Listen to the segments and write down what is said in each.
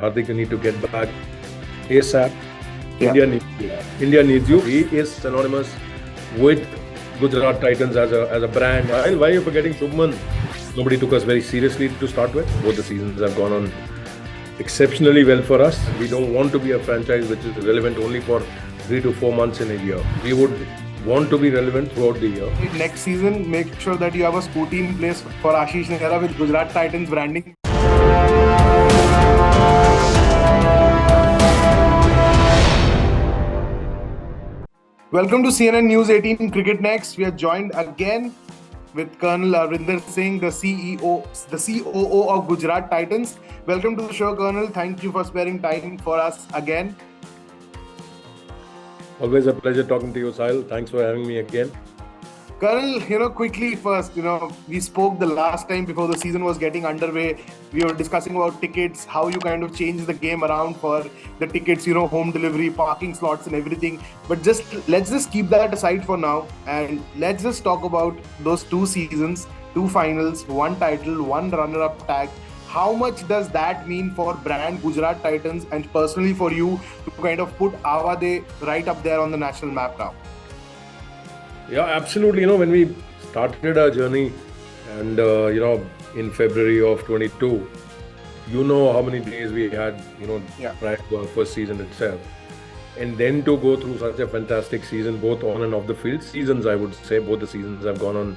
Hardik, you need to get back ASAP. Yeah. India needs you. He is synonymous with Gujarat Titans as a brand. Why are you forgetting Shubman? Nobody took us very seriously to start with. Both the seasons have gone on exceptionally well for us. We don't want to be a franchise which is relevant only for 3 to 4 months in a year. We would want to be relevant throughout the year. Next season, make sure that you have a scooty in place for Ashish Nehra with Gujarat Titans branding. Welcome to CNN News 18 Cricket Next. We are joined again with Colonel Arvinder Singh, the COO of Gujarat Titans. Welcome to the show, Colonel. Thank you for sparing time for us again. Always a pleasure talking to you, Sahil. Thanks for having me again. Colonel, quickly first, we spoke the last time before the season was getting underway. We were discussing about tickets, how you kind of changed the game around for the tickets, home delivery, parking slots and everything. But let's just keep that aside for now. And let's just talk about those 2 seasons, 2 finals, 1 title, 1 runner-up tag. How much does that mean for brand Gujarat Titans and personally for you to kind of put Awade right up there on the national map now? Yeah, absolutely. When we started our journey and, in February of 22, how many days we had, prior to our first season itself. And then to go through such a fantastic season, both on and off the field. Seasons, I would say, both the seasons have gone on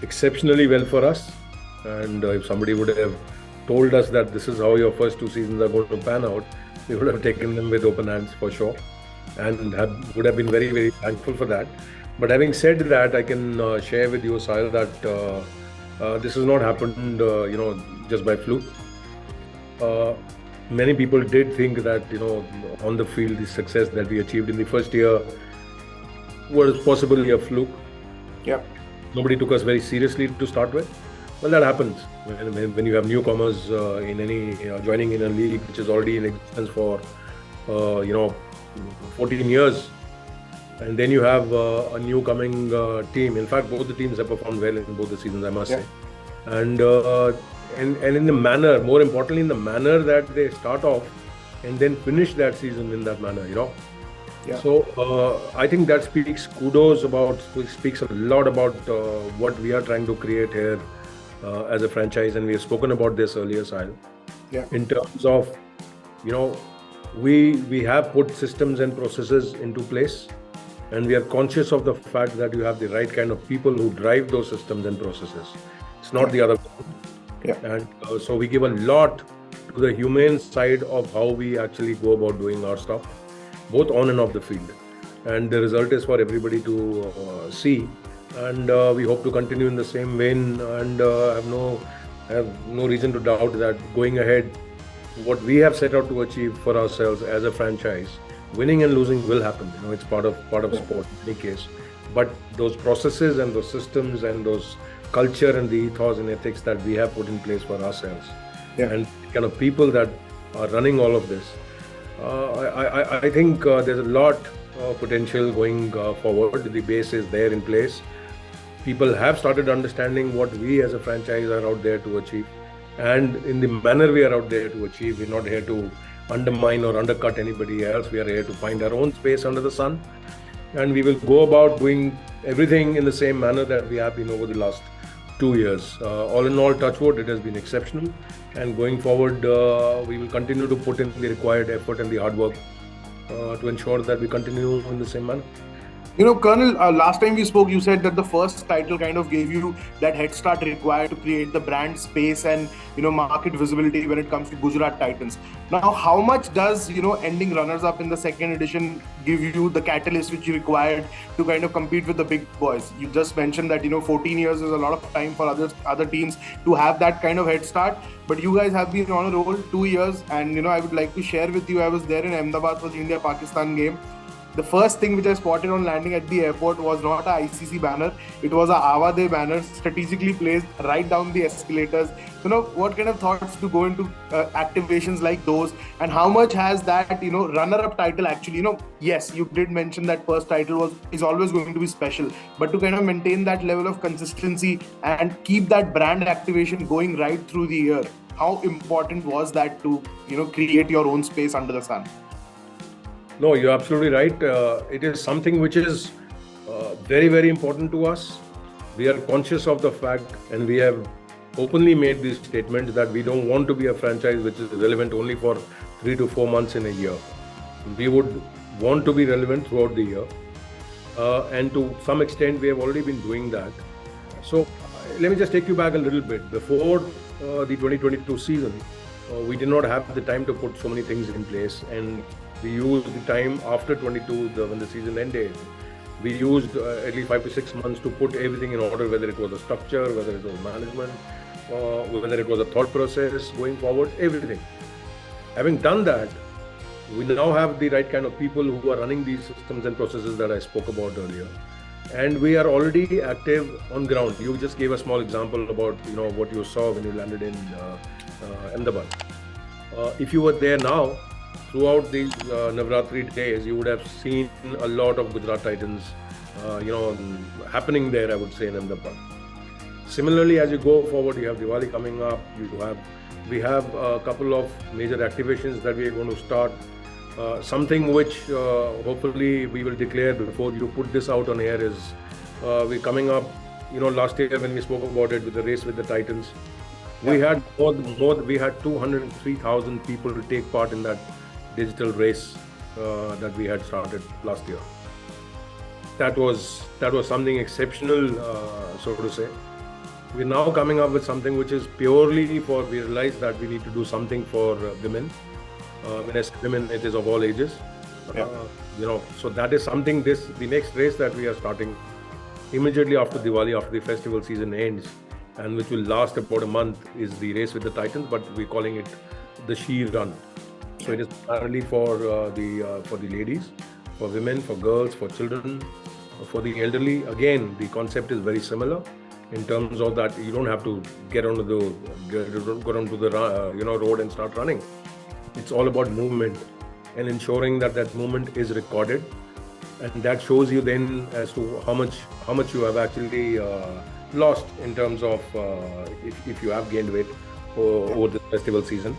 exceptionally well for us. And if somebody would have told us that this is how your first 2 seasons are going to pan out, we would have taken them with open hands for sure. And would have been very, very thankful for that. But having said that, I can share with you, Sahil, that this has not happened, just by fluke. Many people did think that, on the field, the success that we achieved in the first year was possibly a fluke. Yeah. Nobody took us very seriously to start with. Well, that happens when you have newcomers joining in a league which is already in existence for, 14 years. And then you have a new coming team. In fact, both the teams have performed well in both the seasons, I must say. And in the manner, more importantly, in the manner that they start off and then finish that season in that manner, Yeah. So I think that speaks a lot about what we are trying to create here as a franchise. And we have spoken about this earlier, Sahil. Yeah. In terms of, we have put systems and processes into place. And we are conscious of the fact that you have the right kind of people who drive those systems and processes. It's not the other way. Yeah. And so we give a lot to the humane side of how we actually go about doing our stuff, both on and off the field. And the result is for everybody to see. And we hope to continue in the same vein and have no reason to doubt that going ahead, what we have set out to achieve for ourselves as a franchise, winning and losing will happen. It's part of sport in any case. But those processes and those systems and those culture and the ethos and ethics that we have put in place for ourselves, and the kind of people that are running all of this, I think there's a lot of potential going forward. The base is there in place. People have started understanding what we as a franchise are out there to achieve, and in the manner we are out there to achieve. We're not here to undermine or undercut anybody else. We are here to find our own space under the sun, and we will go about doing everything in the same manner that we have been over the last 2 years. All in all, touch wood, it has been exceptional, and going forward we will continue to put in the required effort and the hard work to ensure that we continue in the same manner. Colonel, last time we spoke, you said that the first title kind of gave you that head start required to create the brand space and, market visibility when it comes to Gujarat Titans. Now, how much does, ending runners-up in the second edition give you the catalyst which you required to kind of compete with the big boys? You just mentioned that, 14 years is a lot of time for other teams to have that kind of head start. But you guys have been on a roll 2 years. And, I would like to share with you, I was there in Ahmedabad for the India-Pakistan game. The first thing which I spotted on landing at the airport was not a ICC banner. It was a Awade banner strategically placed right down the escalators. What kind of thoughts to go into activations like those, and how much has that, runner-up title actually, yes, you did mention that first title is always going to be special, but to kind of maintain that level of consistency and keep that brand activation going right through the year, how important was that to create your own space under the sun? No, you're absolutely right. It is something which is very, very important to us. We are conscious of the fact, and we have openly made these statements that we don't want to be a franchise which is relevant only for 3 to 4 months in a year. We would want to be relevant throughout the year. And to some extent, we have already been doing that. So let me just take you back a little bit. Before the 2022 season, we did not have the time to put so many things in place. And we used the time after 22, when the season ended. We used at least 5 to 6 months to put everything in order, whether it was a structure, whether it was management, whether it was a thought process going forward, everything. Having done that, we now have the right kind of people who are running these systems and processes that I spoke about earlier. And we are already active on ground. You just gave a small example about what you saw when you landed in Ahmedabad. If you were there now, throughout these Navratri days, you would have seen a lot of Gujarat Titans, happening there, I would say, in Ahmedabad. Similarly, as you go forward, you have Diwali coming up. We have a couple of major activations that we are going to start. Something which hopefully we will declare before you put this out on air is we're coming up. Last year when we spoke about it with the race with the Titans, we had we had 203,000 people to take part in that digital race that we had started last year. That was something exceptional, so to say. We're now coming up with something which is purely we realize that we need to do something for women. When I say women, it is of all ages. So that is something, the next race that we are starting immediately after Diwali, after the festival season ends, and which will last about a month, is the race with the Titans, but we're calling it the She Run. So it is primarily for the ladies, for women, for girls, for children, for the elderly. Again, the concept is very similar in terms of that you don't have to get onto the road and start running. It's all about movement and ensuring that movement is recorded, and that shows you then as to how much you have actually lost in terms of if you have gained weight over the festival season.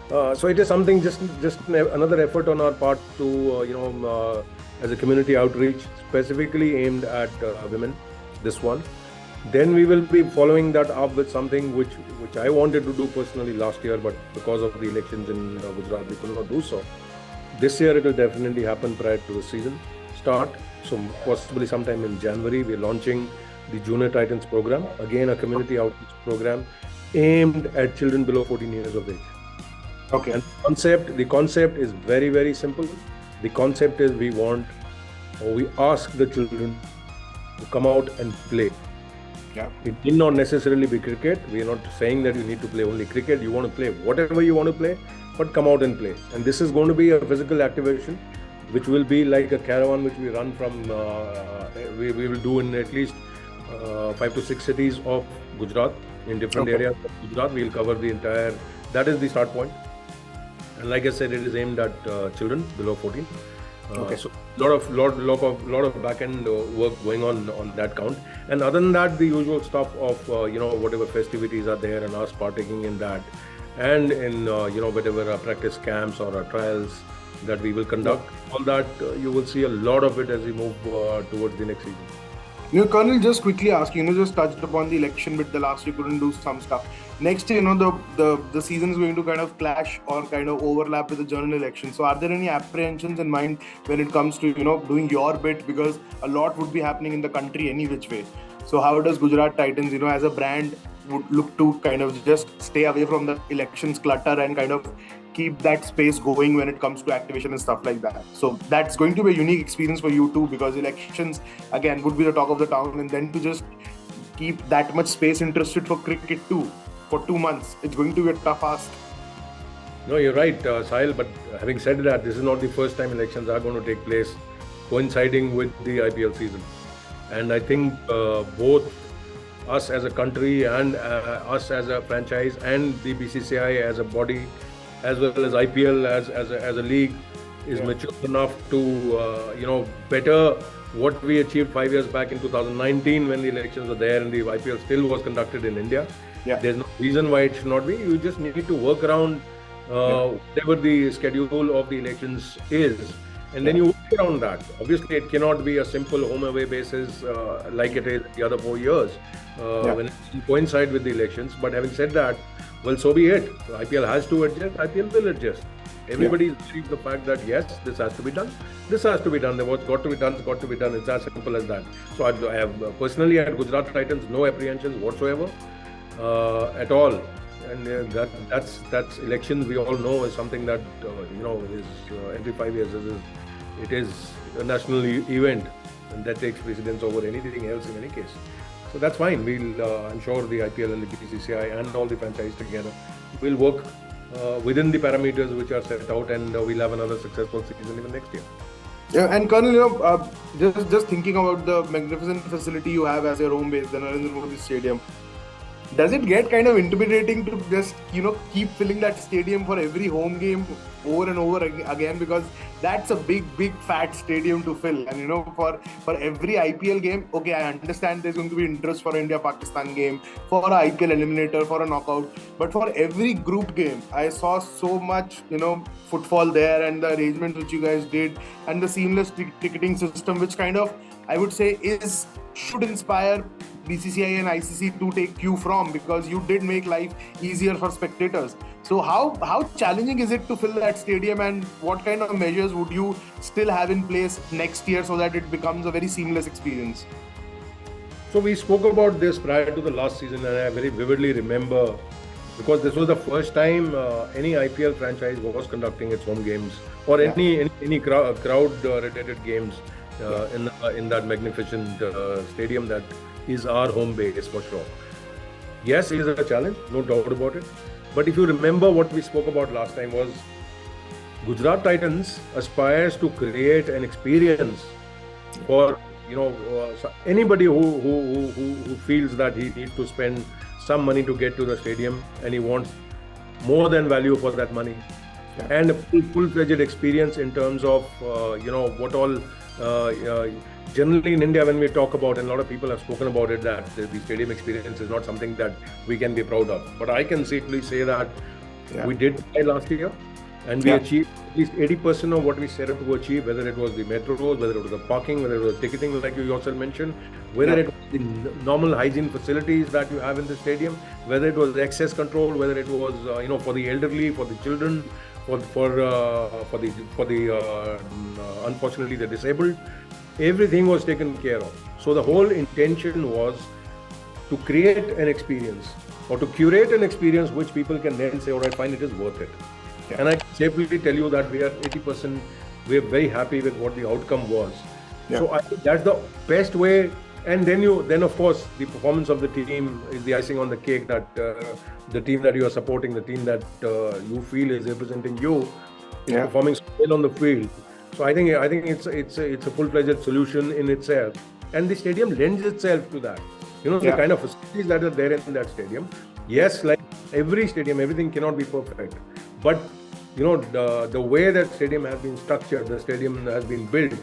So it is something just another effort on our part to as a community outreach specifically aimed at women. This one. Then we will be following that up with something which I wanted to do personally last year, but because of the elections in Gujarat, we could not do so. This year it will definitely happen prior to the season start. So possibly sometime in January, we're launching the Junior Titans program. Again, a community outreach program aimed at children below 14 years of age. Okay. And the concept is very, very simple. The concept is we ask the children to come out and play. Yeah. It need not necessarily be cricket. We are not saying that you need to play only cricket. You want to play whatever you want to play, but come out and play. And this is going to be a physical activation, which will be like a caravan which we run from, we will do in at least 5 to 6 cities of Gujarat, in different areas of Gujarat. We will cover the entire, that is the start point. And like I said, it is aimed at children below 14. So lot of back end work going on that count, and other than that, the usual stuff of whatever festivities are there and us partaking in that, and in whatever practice camps or trials that we will conduct. All that you will see a lot of it as we move towards the next season. Colonel, just quickly ask you, just touched upon the election bit the last year, couldn't do some stuff. Next year, the season is going to kind of clash or kind of overlap with the general election. So are there any apprehensions in mind when it comes to, doing your bit? Because a lot would be happening in the country any which way. So how does Gujarat Titans, as a brand, would look to kind of just stay away from the elections clutter and kind of keep that space going when it comes to activation and stuff like that? So that's going to be a unique experience for you too, because elections again would be the talk of the town, and then to just keep that much space interested for cricket too for 2 months, it's going to be a tough ask. No, you're right, Sahil, but having said that, this is not the first time elections are going to take place coinciding with the IPL season. And I think both us as a country and us as a franchise and the BCCI as a body, as well as IPL as a league, is mature enough to better what we achieved 5 years back in 2019 when the elections were there and the IPL still was conducted in India. Yeah. There's no reason why it should not be. You just need to work around whatever the schedule of the elections is, and then you work around that. Obviously, it cannot be a simple home away basis like it is the other 4 years when it coincide with the elections. But having said that, well, so be it. IPL has to adjust. IPL will adjust. Everybody believes the fact that yes, this has to be done. This has to be done. What's got to be done has got to be done. It's as simple as that. So I have personally at Gujarat Titans no apprehensions whatsoever at all. And that's elections. We all know is something that is every 5 years. It is a national event, and that takes precedence over anything else in any case. So that's fine. I'm sure the IPL and the BCCI and all the franchise together will work within the parameters which are set out, and we'll have another successful season even next year. Yeah, and Colonel, just thinking about the magnificent facility you have as your home base, the Narendra Modi Stadium. Does it get kind of intimidating to just keep filling that stadium for every home game over and over again, because that's a big fat stadium to fill, and for every IPL game, okay, I understand there's going to be interest for India Pakistan game, for a IPL eliminator, for a knockout, but for every group game I saw so much footfall there, and the arrangements which you guys did, and the seamless ticketing system, which kind of, I would say, should inspire BCCI and ICC to take cue from, because you did make life easier for spectators. So how challenging is it to fill that stadium, and what kind of measures would you still have in place next year so that it becomes a very seamless experience? So we spoke about this prior to the last season, and I very vividly remember, because this was the first time any IPL franchise was conducting its home games or any crowd related games in that magnificent stadium that is our home base for sure. Yes, it is a challenge, no doubt about it. But if you remember, what we spoke about last time was Gujarat Titans aspires to create an experience for anybody who feels that he needs to spend some money to get to the stadium, and he wants more than value for that money, and a full-fledged experience in terms of what all. Generally in India, when we talk about, and a lot of people have spoken about it, that the stadium experience is not something that we can be proud of. But I can safely say that we did try last year, and we achieved at least 80% of what we set out to achieve, whether it was the metro roads, whether it was the parking, whether it was ticketing, like you yourself mentioned, whether it was the normal hygiene facilities that you have in the stadium, whether it was access control, whether it was for the elderly, for the children, for the unfortunately the disabled. Everything was taken care of. So the whole intention was to create an experience, or to curate an experience which people can then say, all right, fine, it is worth it. And I can safely tell you that we are 80%, we are very happy with what the outcome was. So I think that's the best way. And then of course, the performance of the team is the icing on the cake, that the team that you are supporting, the team that you feel is representing you, is performing well on the field. So I think it's a full-fledged solution in itself, and the stadium lends itself to that. The kind of facilities that are there in that stadium. Yes, like every stadium, everything cannot be perfect, but the way that stadium has been structured, the stadium has been built,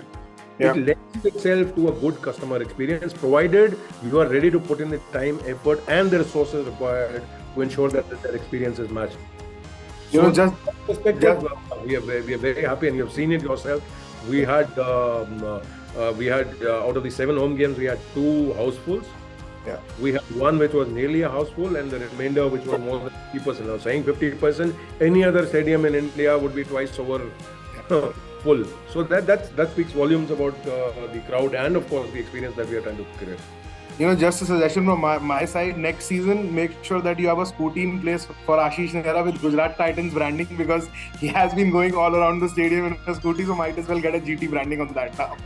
it lends itself to a good customer experience, provided you are ready to put in the time, effort, and the resources required to ensure that that experience is matched. We are very happy, and you have seen it yourself. We had out of the 7 home games, we had 2 housefuls. We had one which was nearly a houseful, and the remainder which was more than 50%. I was saying 50%. Any other stadium in India would be twice over full. So that speaks volumes about the crowd, and of course the experience that we are trying to create. Just a suggestion from my side, next season, make sure that you have a scooty in place for Ashish Nehra with Gujarat Titans branding, because he has been going all around the stadium in a scooty, so might as well get a GT branding on that now.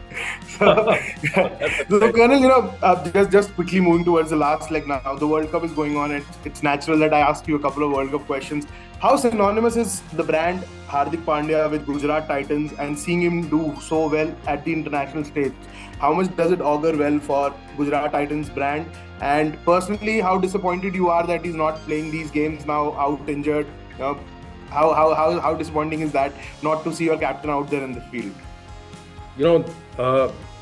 So Colonel, just quickly moving towards the last leg now. The World Cup is going on, and it's natural that I ask you a couple of World Cup questions. How synonymous is the brand Hardik Pandya with Gujarat Titans, and seeing him do so well at the international stage? How much does it augur well for Gujarat Titans brand? And personally, how disappointed you are that he's not playing these games now, out injured? How disappointing is that, not to see your captain out there in the field?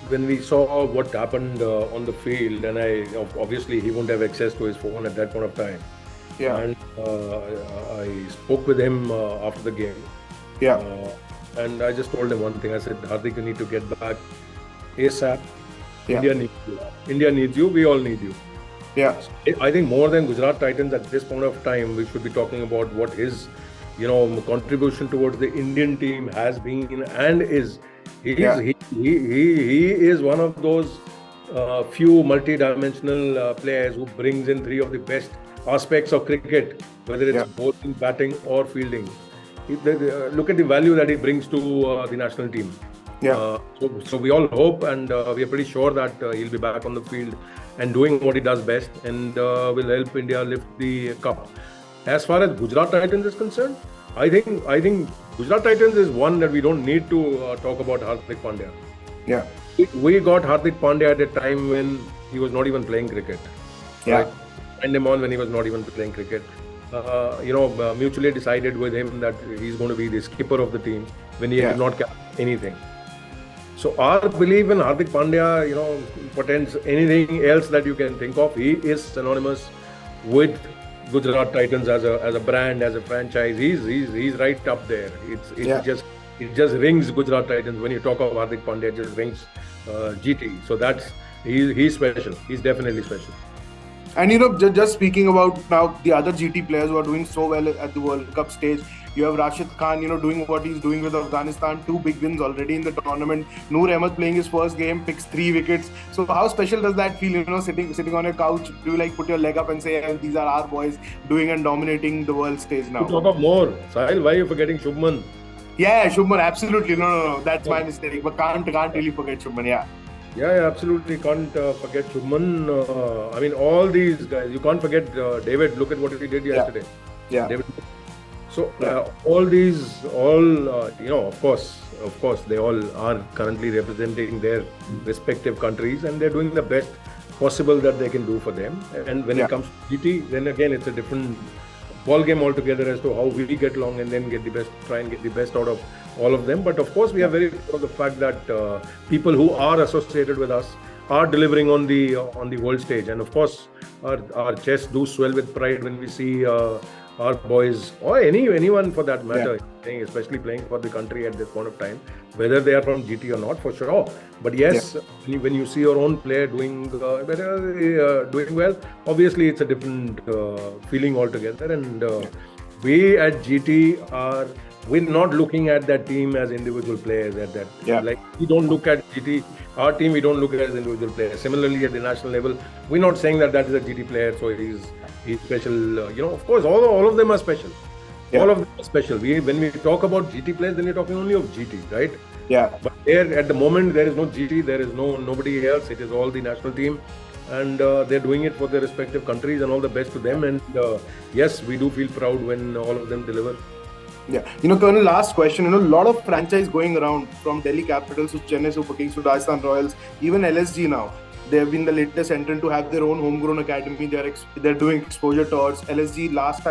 When we saw what happened on the field, and obviously he won't have access to his phone at that point of time. Yeah. And I spoke with him after the game. Yeah. And I just told him one thing. I said, Hardik, you need to get back ASAP. Yeah. India needs you. India needs you. We all need you. Yeah. I think more than Gujarat Titans at this point of time, we should be talking about what his, contribution towards the Indian team has been and is. He is one of those few multi-dimensional players who brings in three of the best aspects of cricket, whether it's bowling, batting, or fielding. Look at the value that he brings to the national team. Yeah. So we all hope, and we are pretty sure that he'll be back on the field and doing what he does best, and will help India lift the cup. As far as Gujarat Titans is concerned, I think Gujarat Titans is one that we don't need to talk about Hardik Pandya. Yeah. We got Hardik Pandya at a time when he was not even playing cricket. Yeah. Right? Signed him on when he was not even playing cricket. Mutually decided with him that he's going to be the skipper of the team when he did not captain anything. So our belief in Hardik Pandya, portends anything else that you can think of. He is synonymous with Gujarat Titans as a brand, as a franchise. He's right up there. It just rings Gujarat Titans when you talk of Hardik Pandya. It just rings GT. So he's special. He's definitely special. And just speaking about now the other GT players who are doing so well at the World Cup stage, you have Rashid Khan, doing what he's doing with Afghanistan, 2 big wins already in the tournament. Noor Ahmed playing his first game, picks 3 wickets. So how special does that feel, sitting on a couch? Do you put your leg up and say, these are our boys doing and dominating the world stage now? To talk of more, Sahil, why are you forgetting Shubman? Yeah, Shubman, absolutely. No, that's my mistake. But can't really forget Shubman, yeah. Yeah, absolutely can't forget Shubman. All these guys. You can't forget David. Look at what he did yesterday. Yeah. David. So all these, of course, they all are currently representing their respective countries, and they're doing the best possible that they can do for them. And when it comes to GT, then again it's a different ball game altogether as to how we get along and then try and get the best out of all of them. But of course, we are very proud of the fact that people who are associated with us are delivering on the world stage, and of course, our chests do swell with pride when we see our boys or anyone for that matter, especially playing for the country at this point of time, whether they are from GT or not, for sure. But yes, when you see your own player doing well, obviously it's a different feeling altogether. And we at GT we're not looking at that team as individual players at that. Like, we don't look at GT, our team, we don't look at as individual players. Similarly, at the national level, we're not saying that is a GT player, so he's special. Of course, all of them are special. All of them are special. When we talk about GT players, then we're talking only of GT, right? Yeah. But there, at the moment, there is no GT, there is nobody else. It is all the national team. And they're doing it for their respective countries, and all the best to them. And yes, we do feel proud when all of them deliver. Yeah, Colonel, last question. A lot of franchise going around, from Delhi Capitals to Chennai Super Kings to Rajasthan Royals, even LSG now. They have been the latest entrant to have their own homegrown academy. They're doing exposure tours. LSG, last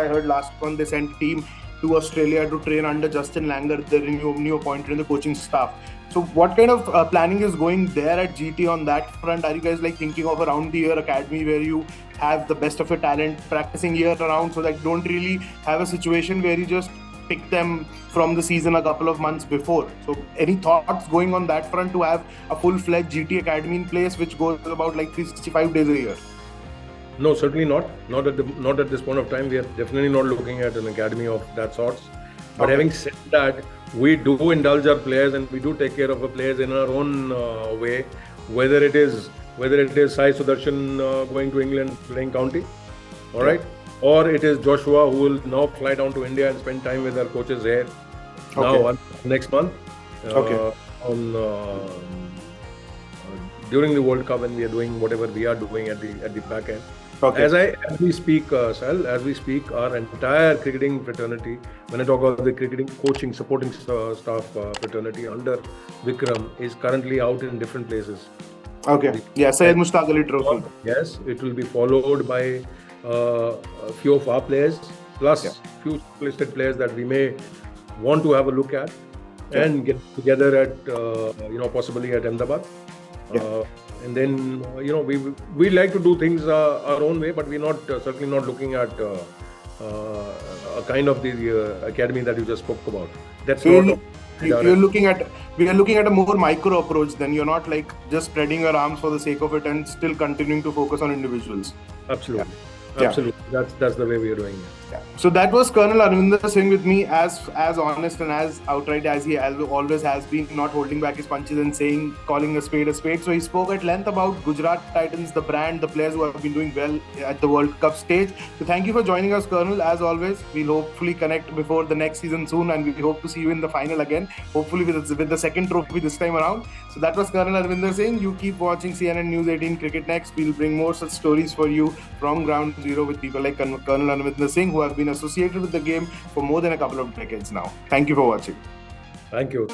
month, they sent a team to Australia to train under Justin Langer, their new appointed in the coaching staff. So what kind of planning is going there at GT on that front? Are you guys thinking of a round-the-year academy where you have the best of your talent practicing year round, so that you don't really have a situation where you just pick them from the season a couple of months before? So any thoughts going on that front to have a full-fledged GT academy in place which goes about 365 days a year? No, certainly not. Not at this point of time. We are definitely not looking at an academy of that sort. But having said that, we do indulge our players and we do take care of our players in our own way. Whether it is Sai Sudarshan going to England playing county, all right, or it is Joshua who will now fly down to India and spend time with our coaches here now next month during the World Cup, when we are doing whatever we are doing at the back end. As we speak, Sal, our entire cricketing fraternity, when I talk about the cricketing coaching supporting staff fraternity under Vikram, is currently out in different places. Syed Mushtaq Ali Trophy. Yes, it will be followed by a few of our players, plus few listed players that we may want to have a look at and get together at possibly at Ahmedabad. And then we like to do things our own way, but we're not certainly not looking at a kind of the academy that you just spoke about. That's So not. you're looking at we are looking at a more micro approach. Then you're not like just spreading your arms for the sake of it and still continuing to focus on individuals. Absolutely. Yeah. Absolutely. That's the way we are doing it. Yeah. So that was Colonel Arvinder Singh with me, as honest and as outright as he always has been, not holding back his punches and calling a spade a spade. So he spoke at length about Gujarat Titans, the brand, the players who have been doing well at the World Cup stage. So thank you for joining us, Colonel. As always, we'll hopefully connect before the next season soon, and we hope to see you in the final again, hopefully with the second trophy this time around. So that was Colonel Arvinder Singh. You keep watching CNN News 18 Cricket Next. We'll bring more such stories for you from ground zero with people like Colonel Arvinder Singh, who have been associated with the game for more than a couple of decades now. Thank you for watching. Thank you.